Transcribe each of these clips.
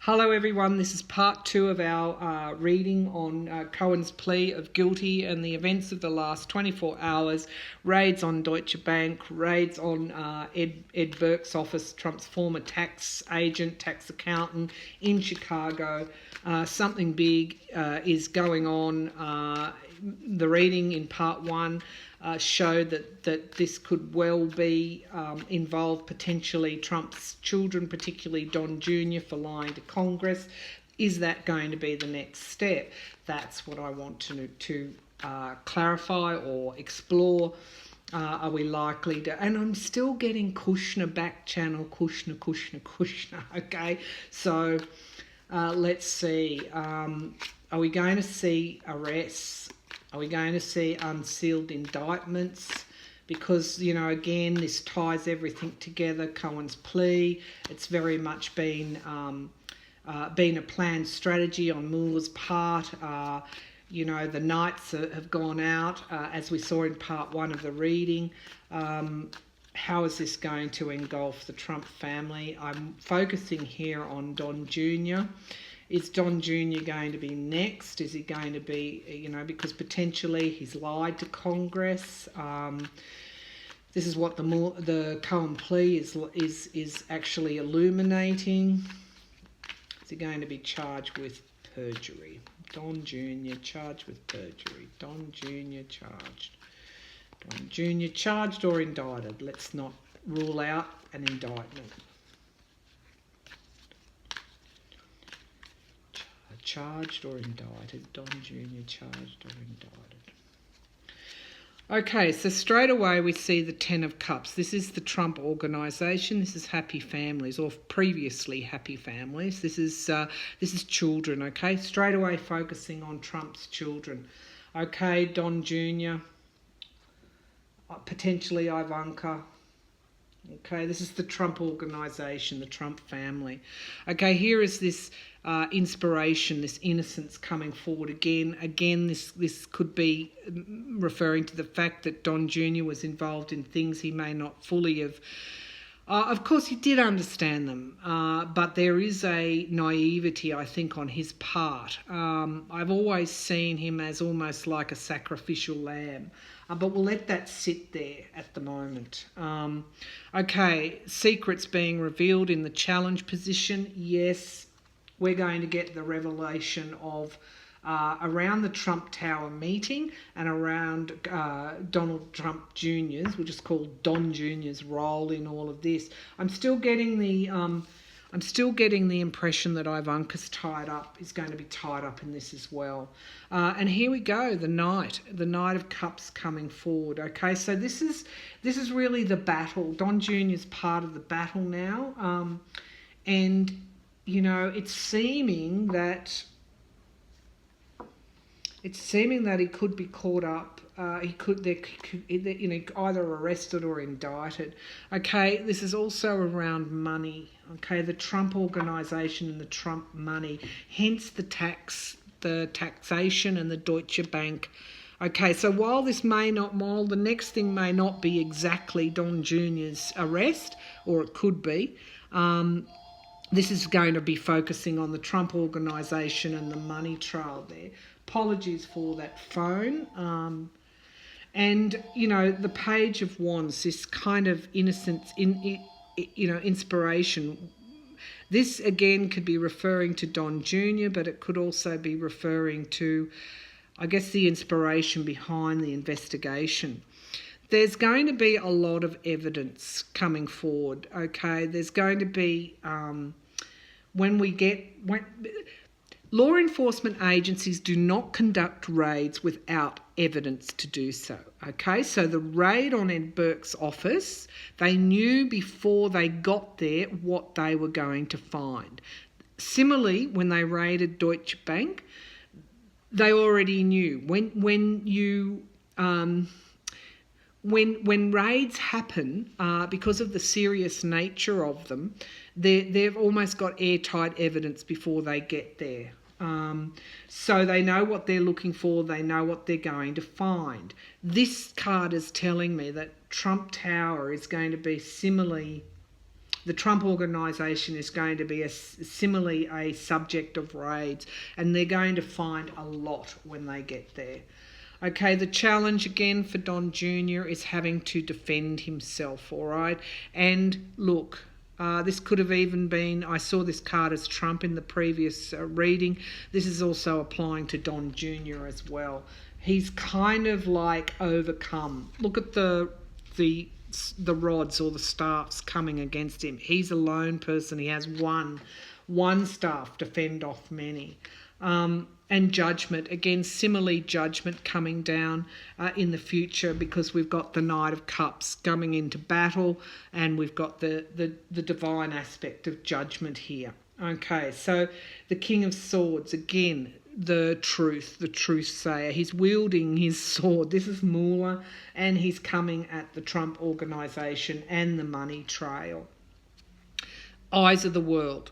Hello everyone, this is part 2 of our reading on Cohen's plea of guilty and the events of the last 24 hours, raids on Deutsche Bank, raids on Ed Burke's office, Trump's former tax agent, tax accountant in Chicago. Something big is going on. The reading in part 1 showed that this could well be involve potentially Trump's children, particularly Don Jr. for lying to Congress. Is that going to be the next step? That's what I want to clarify or explore. Are we likely to... And I'm still getting Kushner back channel, Kushner. Okay, so let's see. Are we going to see arrests? Are we going to see unsealed indictments? Because, you know, again, this ties everything together. Cohen's plea, it's very much been a planned strategy on Mueller's part. You know, the nights have gone out, as we saw in part 1 of the reading. How is this going to engulf the Trump family? I'm focusing here on Don Jr. Is Don Jr. going to be next? Is he going to be, you know, because potentially he's lied to Congress. This is what the Cohen plea is actually illuminating. Is he going to be charged with perjury? Don Jr. charged with perjury. Don Jr. charged. Don Jr. charged or indicted. Let's not rule out an indictment. Charged or indicted. Don Jr. charged or indicted. Okay, so straight away we see the 10 of Cups. This is the Trump organisation. This is happy families, or previously happy families. This is children. Okay, straight away focusing on Trump's children. Okay, Don Jr. Potentially Ivanka. Okay, this is the Trump organisation, the Trump family. Okay, here is this inspiration, this innocence coming forward again. Again, this could be referring to the fact that Don Jr. was involved in things he may not fully have. Of course, he did understand them, but there is a naivety, I think, on his part. I've always seen him as almost like a sacrificial lamb. But we'll let that sit there at the moment. Okay, secrets being revealed in the challenge position. Yes, we're going to get the revelation of around the Trump Tower meeting and around Donald Trump Jr.'s, we'll just call Don Jr.'s role in all of this. I'm still getting the impression that Ivanka's is going to be tied up in this as well. And here we go, the Knight of Cups coming forward. Okay, so this is really the battle. Don Jr.'s part of the battle now, and you know it's seeming that he could be caught up. He could either arrested or indicted. Okay, this is also around money. Okay, the Trump organisation and the Trump money, hence the taxation and the Deutsche Bank. Okay, so while the next thing may not be exactly Don Jr.'s arrest, or it could be, this is going to be focusing on the Trump organisation and the money trail there. Apologies for that phone. And, you know, the Page of Wands, this kind of innocence, inspiration. This, again, could be referring to Don Jr., but it could also be referring to, I guess, the inspiration behind the investigation. There's going to be a lot of evidence coming forward, okay? There's going to be, law enforcement agencies do not conduct raids without evidence to do so, okay? So the raid on Ed Burke's office, they knew before they got there what they were going to find. Similarly, when they raided Deutsche Bank, they already knew. When raids happen, because of the serious nature of them, they've almost got airtight evidence before they get there. So they know what they're looking for, they know what they're going to find. This card is telling me that Trump Tower is going to be similarly the Trump organisation is going to be similarly a subject of raids, and they're going to find a lot when they get there. Okay, the challenge again for Don Jr. is having to defend himself, all right? And look, this could have even been, I saw this card as Trump in the previous reading. This is also applying to Don Jr. as well. He's kind of like overcome. Look at the rods or the staffs coming against him. He's a lone person. He has one staff to fend off many. And judgment, again, similarly judgment coming down in the future, because we've got the Knight of Cups coming into battle, and we've got the divine aspect of judgment here. Okay, so the King of Swords, again, the truth sayer. He's wielding his sword. This is Mueller, and he's coming at the Trump organisation and the money trail. Eyes of the world.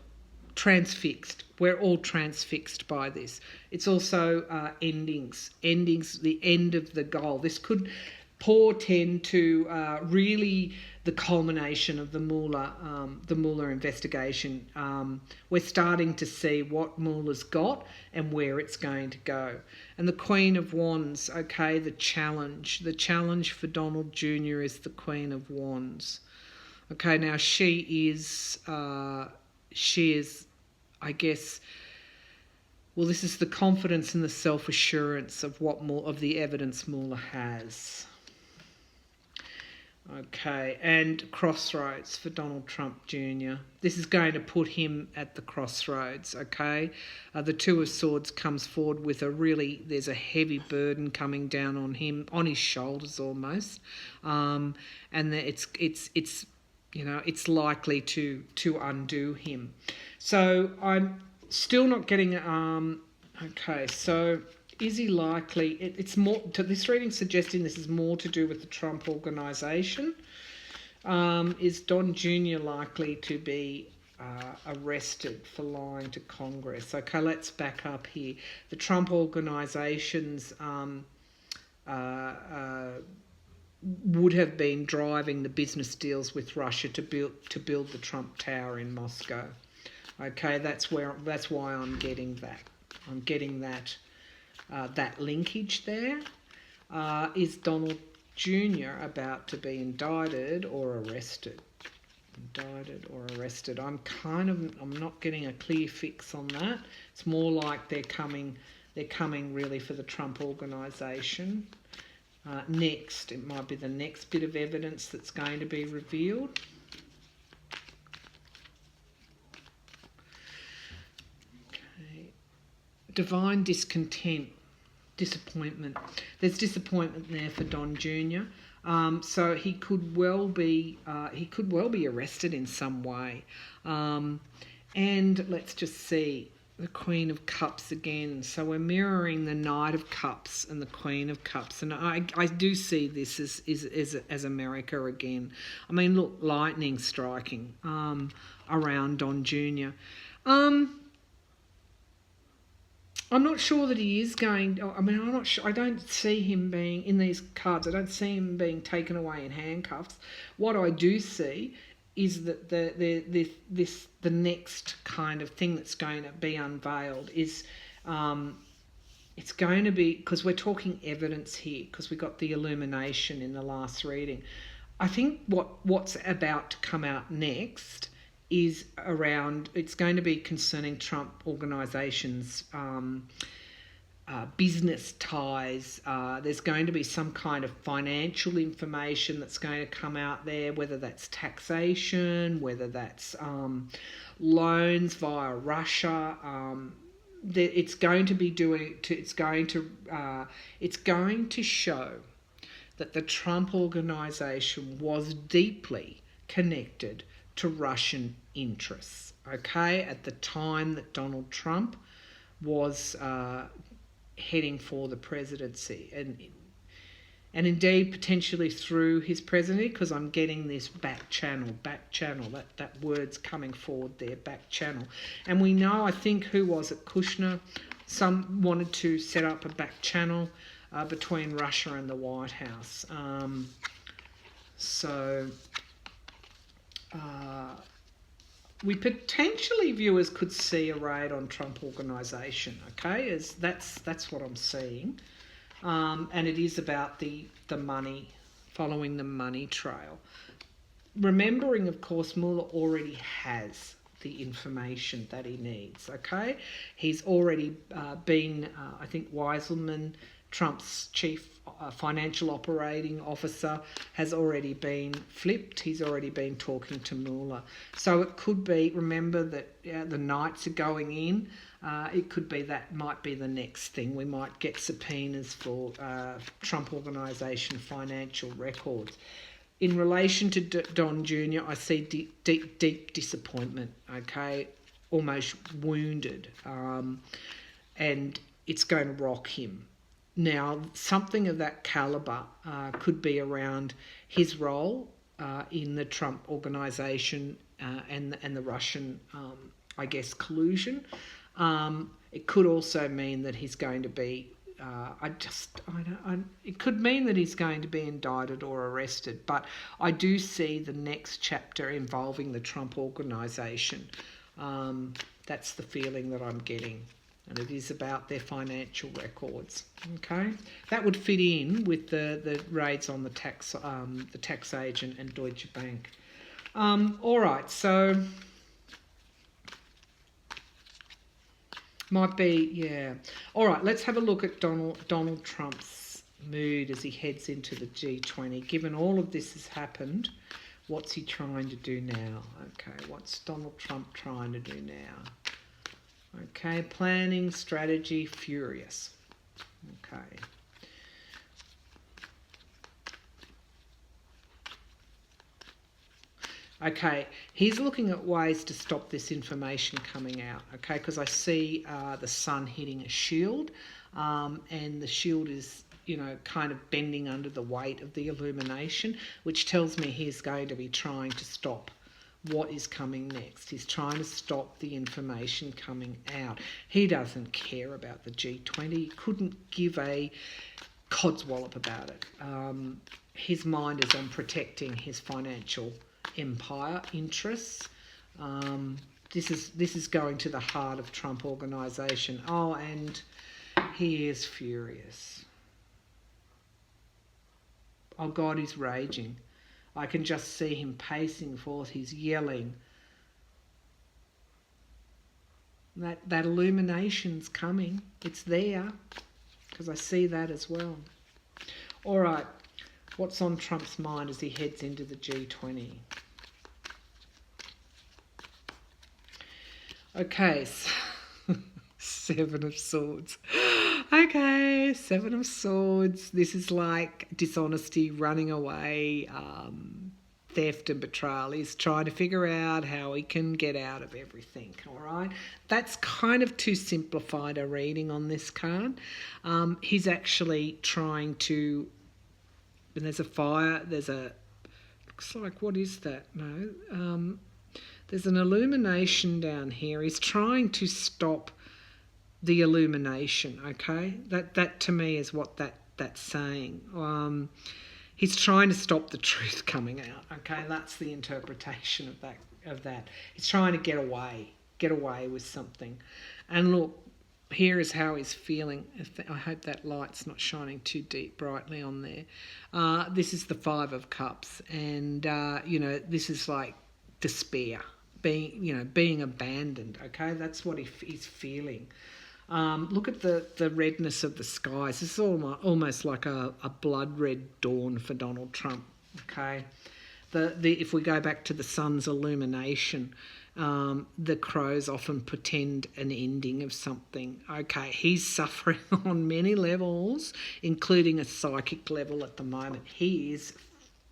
Transfixed. We're all transfixed by this. It's also endings, the end of the goal. This could portend to really the culmination of the Mueller investigation. We're starting to see what Mueller's got and where it's going to go. And the Queen of Wands, okay, the challenge for Donald Jr. is the Queen of Wands. Okay, now she is, I guess, well, this is the confidence and the self-assurance of of the evidence Mueller has. Okay, and crossroads for Donald Trump Jr. This is going to put him at the crossroads, okay? The Two of Swords comes forward with there's a heavy burden coming down on him, on his shoulders almost. And it's likely to undo him. So I'm still not getting, okay, so is he likely, it's more, to this reading suggesting this is more to do with the Trump organisation. Is Don Jr. likely to be arrested for lying to Congress? Okay, let's back up here. The Trump organisations would have been driving the business deals with Russia to build the Trump Tower in Moscow. Okay, that's why I'm getting that. I'm getting that linkage there. Is Donald Jr. about to be indicted or arrested? I'm not getting a clear fix on that. It's more like they're coming really for the Trump organisation. Next, it might be the next bit of evidence that's going to be revealed. Okay. Divine discontent, disappointment. There's disappointment there for Don Jr. So he could well be arrested in some way. And let's just see. The Queen of Cups again. So we're mirroring the Knight of Cups and the Queen of Cups. And I do see this as America again. I mean, look, lightning striking around Don Jr. I'm not sure that he is going... I'm not sure. I don't see him being, in these cards, I don't see him being taken away in handcuffs. What I do see is that the next kind of thing that's going to be unveiled is it's going to be, because we're talking evidence here, because we got the illumination in the last reading. I think what's about to come out next is around, it's going to be concerning Trump organisations, business ties. There's going to be some kind of financial information that's going to come out there, whether that's taxation, whether that's loans via Russia. It's going to show that the Trump organisation was deeply connected to Russian interests. Okay, at the time that Donald Trump was heading for the presidency, and indeed potentially through his presidency, because I'm getting this back channel, that word's coming forward there, back channel. And we know, I think, who was it, Kushner, some wanted to set up a back channel between Russia and the White House. we potentially, viewers could see a raid on Trump organisation. Okay, as that's what I'm seeing, and it is about the money, following the money trail. Remembering, of course, Mueller already has the information that he needs. Okay, he's already been, I think, Weiselman, Trump's chief financial operating officer, has already been flipped. He's already been talking to Mueller. So it could be, remember that the nights are going in. It could be that might be the next thing. We might get subpoenas for Trump organisation financial records. In relation to Don Jr., I see deep disappointment, okay, almost wounded, and it's going to rock him. Now, something of that calibre could be around his role in the Trump organisation and the Russian, I guess, collusion. It could also mean that he's going to be it could mean that he's going to be indicted or arrested, but I do see the next chapter involving the Trump organisation. That's the feeling that I'm getting, and it is about their financial records. Okay, that would fit in with the raids on the tax agent and Deutsche Bank. All right, so. Might be, yeah. All right, let's have a look at Donald Trump's mood as he heads into the G20. Given all of this has happened, what's he trying to do now? Okay, what's Donald Trump trying to do now? Okay, planning, strategy, furious. Okay. Okay, he's looking at ways to stop this information coming out, okay, because I see the sun hitting a shield, and the shield is, kind of bending under the weight of the illumination, which tells me he's going to be trying to stop what is coming next. He's trying to stop the information coming out. He doesn't care about the G20. He couldn't give a codswallop about it. His mind is on protecting his financial empire interests. This is going to the heart of Trump organisation. Oh, and he is furious. Oh God, he's raging. I can just see him pacing forth. He's yelling. That illumination's coming. It's there, because I see that as well. All right, what's on Trump's mind as he heads into the G20? Okay, so Seven of Swords. Okay, Seven of Swords. This is like dishonesty, running away, theft and betrayal. He's trying to figure out how he can get out of everything, all right? That's kind of too simplified a reading on this card. He's actually trying to... And there's a fire, looks like, what is that? No, there's an illumination down here. He's trying to stop the illumination, okay? That to me is what that's saying. He's trying to stop the truth coming out, okay? That's the interpretation of that. He's trying to get away with something. And look, here is how he's feeling. I hope that light's not shining too brightly on there. This is the Five of Cups, and this is like despair, being abandoned. Okay, that's what he's feeling. Look at the redness of the skies. This is almost like a blood red dawn for Donald Trump. Okay, if we go back to the sun's illumination. The crows often pretend an ending of something. Okay, he's suffering on many levels, including a psychic level at the moment. He is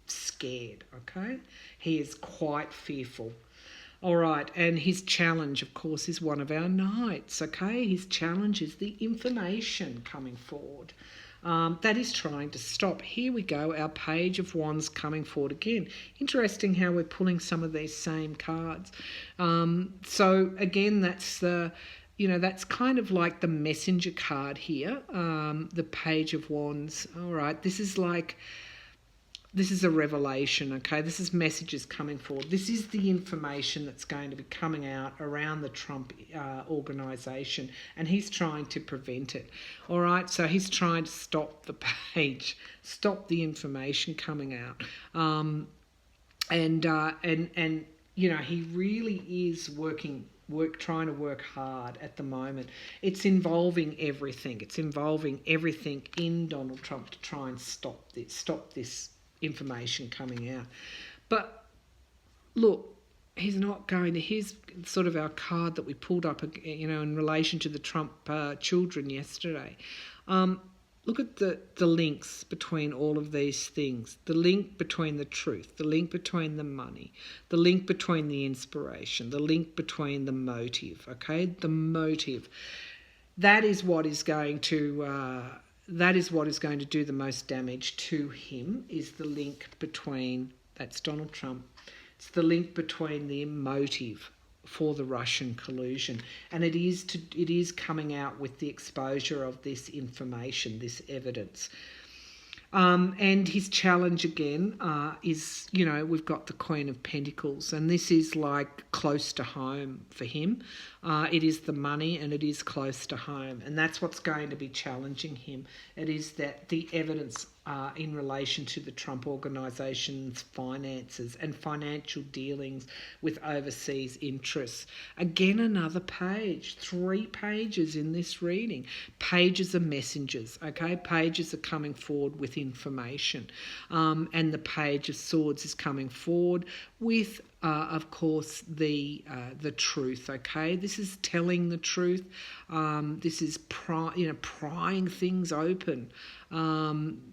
scared, okay? He is quite fearful. All right, and his challenge, of course, is one of our knights, okay? His challenge is the information coming forward. That is trying to stop. Here we go, our Page of Wands coming forward again. Interesting how we're pulling some of these same cards. So again, that's that's kind of like the messenger card here, the Page of Wands. All right, this is like this is a revelation, okay? This is messages coming forward. This is the information that's going to be coming out around the Trump organisation, and he's trying to prevent it, all right? So he's trying to stop the page, stop the information coming out. And you know, he really is trying to work hard at the moment. It's involving everything. It's involving everything in Donald Trump to try and stop this information coming out. But look, he's not going to. Here's sort of our card that we pulled up, you know, in relation to the Trump children yesterday. Look at the links between all of these things. The link between the truth, the link between the money, the link between the inspiration, the link between the motive, okay? The motive. That is what is going to do the most damage to him, is the link between, that's Donald Trump, it's the link between the motive for the Russian collusion, and it is coming out with the exposure of this information, this evidence. And his challenge again is, you know, we've got the Queen of Pentacles, and this is like close to home for him. It is the money, and it is close to home, and that's what's going to be challenging him. It is that the evidence in relation to the Trump organisation's finances and financial dealings with overseas interests. Again, another page, 3 pages in this reading. Pages are messengers, okay? Pages are coming forward with information. And the Page of Swords is coming forward with, of course, the truth, okay? This is telling the truth. This is prying things open.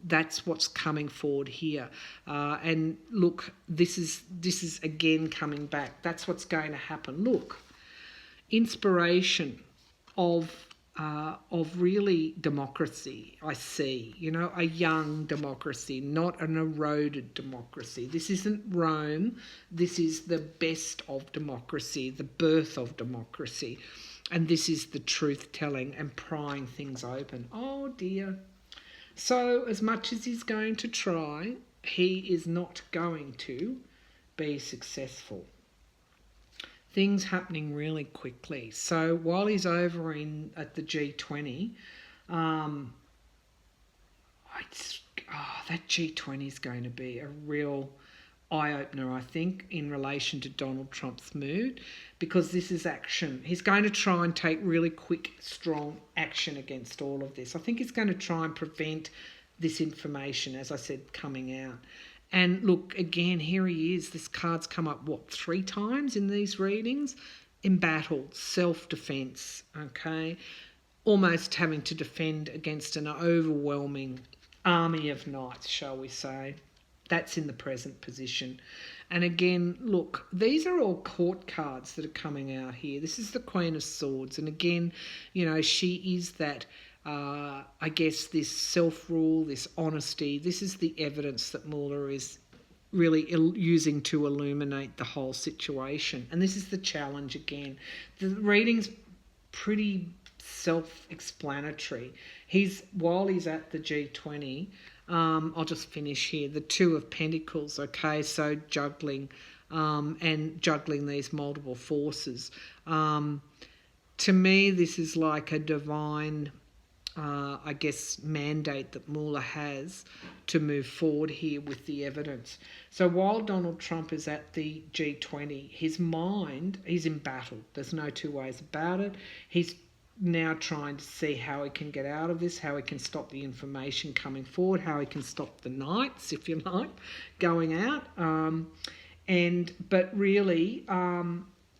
That's what's coming forward here. And look, this is again coming back. That's what's going to happen. Look, inspiration of really democracy, I see, you know, a young democracy, not an eroded democracy. This isn't Rome. This is the best of democracy, the birth of democracy. And this is the truth-telling and prying things open. Oh, dear. So as much as he's going to try, he is not going to be successful. Things happening really quickly. So while he's over at the G20, that G20 is going to be a real eye-opener, I think, in relation to Donald Trump's mood, because this is action. He's going to try and take really quick, strong action against all of this. I think he's going to try and prevent this information, as I said, coming out. And look, again, here he is. This card's come up, 3 times in these readings? Embattled, self-defence, okay? Almost having to defend against an overwhelming army of knights, shall we say. That's in the present position. And again, look, these are all court cards that are coming out here. This is the Queen of Swords. And again, you know, she is that, I guess, this self-rule, this honesty. This is the evidence that Mueller is really using to illuminate the whole situation. And this is the challenge again. The reading's pretty self-explanatory. While he's at the G20, I'll just finish here. The 2 of Pentacles, okay, so juggling and juggling these multiple forces. To me, this is like a divine, I guess, mandate that Mueller has to move forward here with the evidence. So while Donald Trump is at the G20, his mind, he's in battle. There's no 2 ways about it. He's now trying to see how he can get out of this, how he can stop the information coming forward, how he can stop the knights, if you like, going out. But really,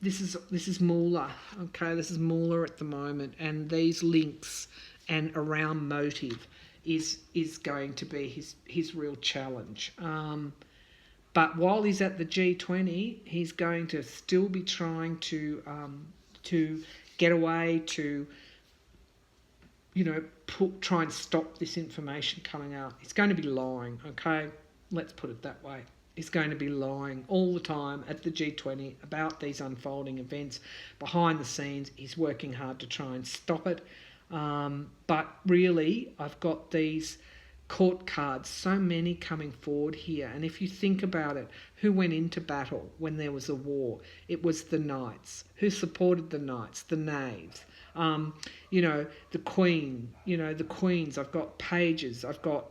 this is Mueller, okay? This is Mueller at the moment, and these links and around motive is going to be his real challenge. But while he's at the G20, he's going to still be trying to get away, to, you know, try and stop this information coming out. He's going to be lying, okay? Let's put it that way. He's going to be lying all the time at the G20 about these unfolding events. Behind the scenes, he's working hard to try and stop it. But really, I've got these court cards, so many coming forward here. And if you think about it, who went into battle when there was a war? It was the knights. Who supported the knights? The knaves. The queen, the queens. I've got pages, I've got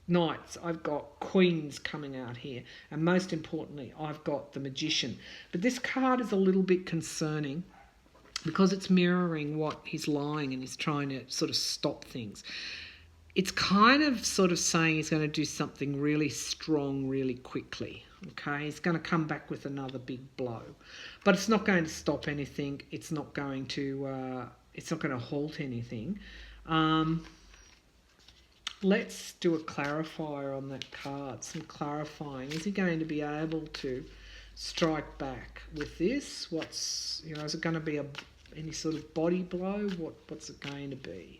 knights, I've got queens coming out here. And most importantly, I've got the magician. But this card is a little bit concerning because it's mirroring what he's lying and he's trying to sort of stop things. It's kind of sort of saying he's going to do something really strong really quickly. Okay, he's going to come back with another big blow, but it's not going to stop anything. It's not going to halt anything. Let's do a clarifier on that card. Some clarifying. Is he going to be able to strike back with this? Is it going to be any sort of body blow? What's it going to be?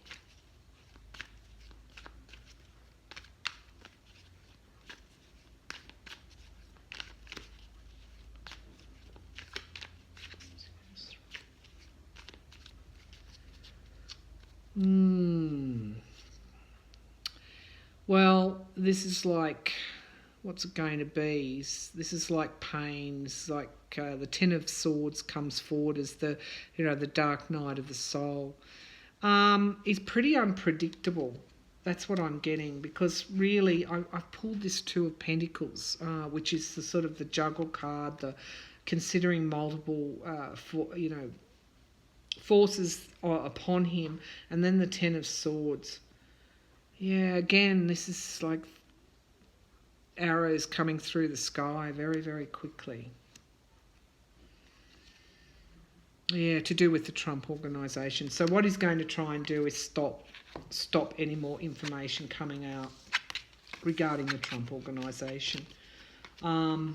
Well, this is like, what's it going to be? This is like pain. This is like the Ten of Swords comes forward as the dark night of the soul. It's pretty unpredictable. That's what I'm getting, because really I've pulled this Two of Pentacles, which is the sort of the juggle card, the considering multiple forces upon him, and then the Ten of Swords. Yeah, again, this is like arrows coming through the sky very, very quickly. Yeah, to do with the Trump organisation. So what he's going to try and do is stop any more information coming out regarding the Trump organisation. I'll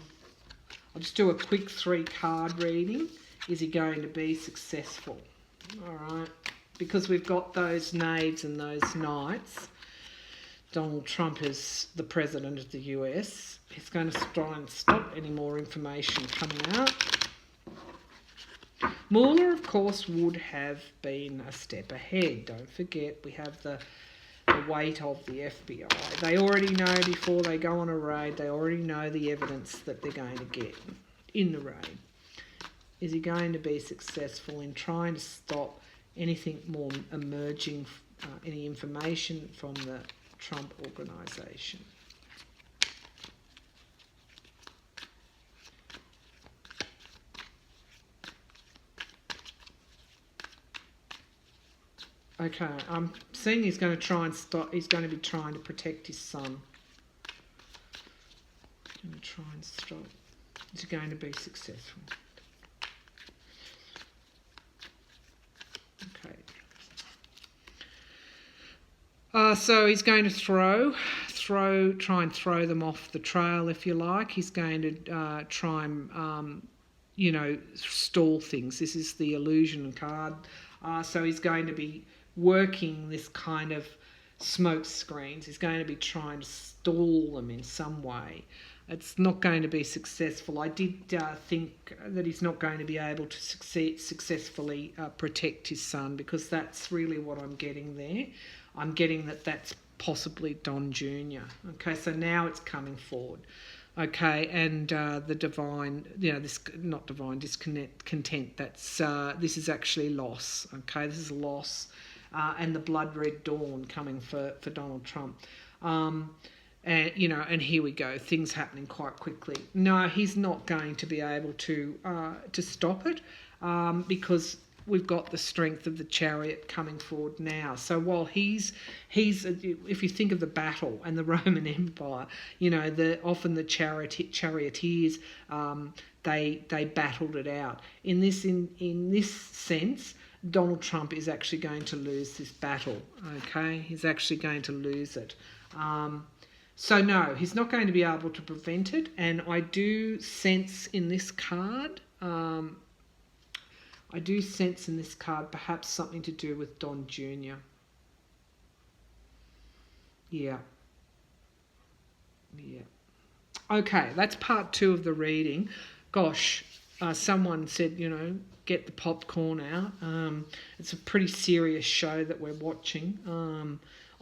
just do a quick 3-card reading. Is he going to be successful? All right, because we've got those knaves and those knights. Donald Trump is the president of the US. He's going to try and stop any more information coming out. Mueller, of course, would have been a step ahead. Don't forget, we have the weight of the FBI. They already know before they go on a raid, they already know the evidence that they're going to get in the raid. Is he going to be successful in trying to stop anything more emerging, any information from the Trump organisation? Okay, I'm seeing he's going to try and stop. He's going to be trying to protect his son. He's going to try and stop. Is he going to be successful? Okay. So he's going to try and throw them off the trail, if you like. He's going to try and, stall things. This is the illusion card. So he's going to be working this kind of smoke screens. He's going to be trying to stall them in some way. It's not going to be successful. I did think that he's not going to be able to successfully protect his son, because that's really what I'm getting there. I'm getting that that's possibly Don Jr. Okay, so now it's coming forward. Okay, and the divine, this not divine discontent. That's this is actually loss. Okay, this is loss, and the blood red dawn coming for Donald Trump. And here we go. Things happening quite quickly. No, he's not going to be able to stop it, because we've got the strength of the Chariot coming forward now. So while he's if you think of the battle and the Roman Empire, often the charioteers they battled it out. In this sense, Donald Trump is actually going to lose this battle. Okay, he's actually going to lose it. So no, he's not going to be able to prevent it. And I do sense in this card. Perhaps something to do with Don Jr. Yeah. Okay, that's part 2 of the reading. Gosh, someone said, get the popcorn out. It's a pretty serious show that we're watching.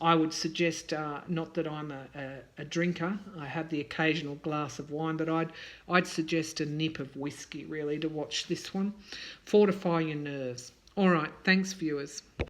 I would suggest, not that I'm a drinker, I have the occasional glass of wine, but I'd suggest a nip of whiskey really to watch this one. Fortify your nerves. All right, thanks viewers.